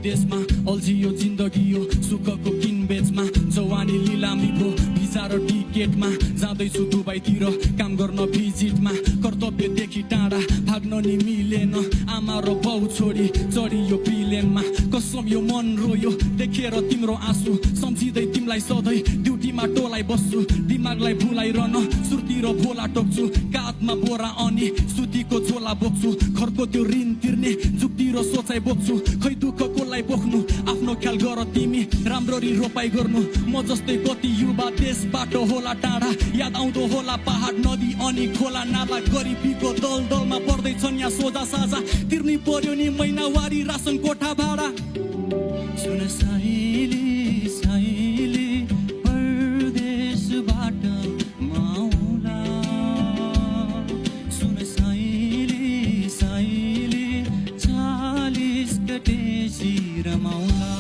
देशमा अल्झियो जिन्दगी यो सुखको किनबेचमा जवानी लिलामी भो भिसा र टिकेटमा जाँदैछु दुबईतिर काम गर्न भिजिटमा कर्तव्यदेखि टाढा भाग्न नि मिलेन आमा र बाउ छोडी चढियो प्लेनमा कसम यो मन रोयो देखेर तिम्रो आँसु सम्झिँदै तिमीलाई सधैँ ड्युटीमा टोलाइ बस्छु दिमागलाई भुलाइरहन सुर्ती र भोला टोक्छु काँधमा बोरा अनि सुतीको झोला बोक्छु घरको त्यो ऋण तिर्ने जुक्ति र सोचाइ बोक्छु खै दुःख कसलाई बोक्नु आफ्नो ख्याल गर तिमी राम्ररी रोपाइ गर्नु म जस्तै कति युवा देशबाट होला टाढा याद आउँदो होला पहाड नदी अनि खोला नाला गरिबीको दलदलमा पर्दैछन् यहाँ सोझा साझा तिर्नै पर्यो नि महिनावारी रासन कोठा भाडा सुन साइली साइली परदेशबाट माउला सुन साइली साइली 40 गतेसी रमाउला